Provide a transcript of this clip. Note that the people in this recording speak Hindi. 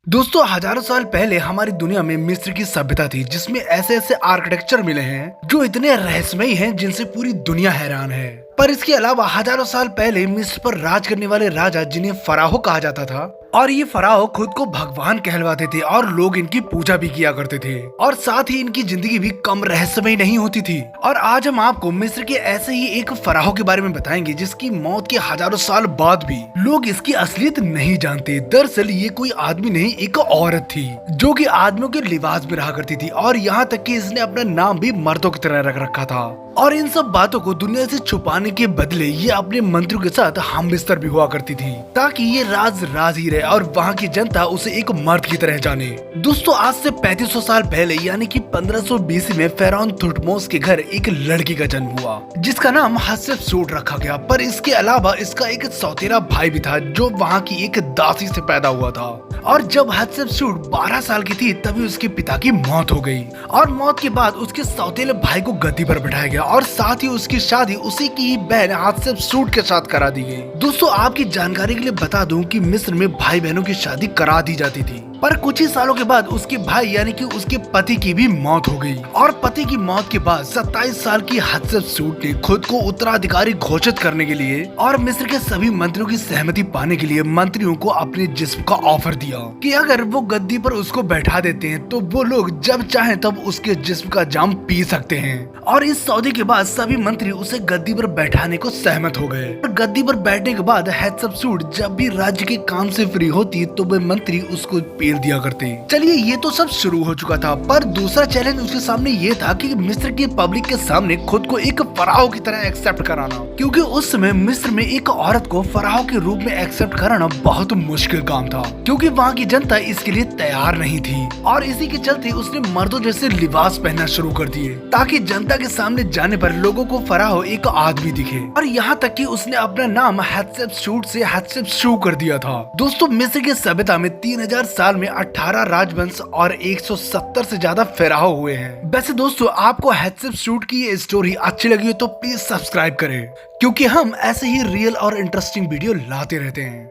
दोस्तों हजारों साल पहले हमारी दुनिया में मिस्र की सभ्यता थी जिसमें ऐसे ऐसे आर्किटेक्चर मिले हैं जो इतने रहस्यमयी हैं जिनसे पूरी दुनिया हैरान है। पर इसके अलावा हजारों साल पहले मिस्र पर राज करने वाले राजा जिन्हें फराहो कहा जाता था और ये फराहो खुद को भगवान कहलवाते थे और लोग इनकी पूजा भी किया करते थे और साथ ही इनकी जिंदगी भी कम रहस्यमयी नहीं होती थी। और आज हम आपको मिस्र के ऐसे ही एक फराहो के बारे में बताएंगे जिसकी मौत के हजारों साल बाद भी लोग इसकी असलियत नहीं जानते। दरअसल ये कोई आदमी नहीं, एक औरत थी जो कि आदमियों के लिबास में रहा करती थी और यहाँ तक कि इसने अपना नाम भी मर्दों की तरह रख रखा था। और इन सब बातों को दुनिया से छुपाने के बदले ये अपने मंत्रियों के साथ हम बिस्तर भी हुआ करती थी ताकि ये राज राज ही रहे और वहाँ की जनता उसे एक मर्द की तरह जाने। दोस्तों आज से 3500 साल पहले यानी कि 1500 BC में फेराउन थुटमोस के घर एक लड़की का जन्म हुआ जिसका नाम हत्शेपसूट रखा गया। पर इसके अलावा इसका एक सौतेला भाई भी था जो वहाँ की एक दासी से पैदा हुआ था। और जब हत्शेपसूट 12 साल की थी तभी उसके पिता की मौत हो गई और मौत के बाद उसके सौतेले भाई को गद्दी पर बैठाया गया और साथ ही उसकी शादी उसी की ही बहन हत्शेपसूट के साथ करा दी गई। दोस्तों आपकी जानकारी के लिए बता दूं कि मिस्र में भाई बहनों की शादी करा दी जाती थी पर कुछ ही सालों के बाद उसके भाई यानी कि उसके पति की भी मौत हो गई। और पति की मौत के बाद 27 साल की हत्शेपसूट ने खुद को उत्तराधिकारी घोषित करने के लिए और मिस्र के सभी मंत्रियों की सहमति पाने के लिए मंत्रियों को अपने जिस्म का ऑफर दिया कि अगर वो गद्दी पर उसको बैठा देते हैं तो वो लोग जब चाहें तब उसके जिस्म का जाम पी सकते हैं। और इस सौदे के बाद सभी मंत्री उसे गद्दी पर बैठाने को सहमत हो गए। गद्दी पर बैठने के बाद हत्शेपसूट जब भी राज्य के काम से फ्री होती तो वे मंत्री उसको पेल दिया करते। चलिए ये तो सब शुरू हो चुका था पर दूसरा चैलेंज उसके सामने ये था कि मिस्र की पब्लिक के सामने खुद को एक फराहो की तरह एक्सेप्ट कराना, क्योंकि उस समय मिस्र में एक औरत को फराहो के रूप में एक्सेप्ट कराना बहुत मुश्किल काम था क्योंकि वहाँ की जनता इसके लिए तैयार नहीं थी। और इसी के चलते उसने मर्दों जैसे लिबास पहनना शुरू कर दिए ताकि जनता के सामने जाने पर लोगों को फराहो एक आदमी दिखे। और यहाँ तक कि उसने अपना नाम हत्शेपसूट से हत्शेपशू कर दिया था। दोस्तों मिस्र की सभ्यता में 3000 साल में 18 राजवंश और 170 से ज्यादा फराहो हुए हैं। वैसे दोस्तों आपको हत्शेपसूट की ये स्टोरी अच्छी लगी हो तो प्लीज सब्सक्राइब करें क्योंकि हम ऐसे ही रियल और इंटरेस्टिंग वीडियो लाते रहते हैं।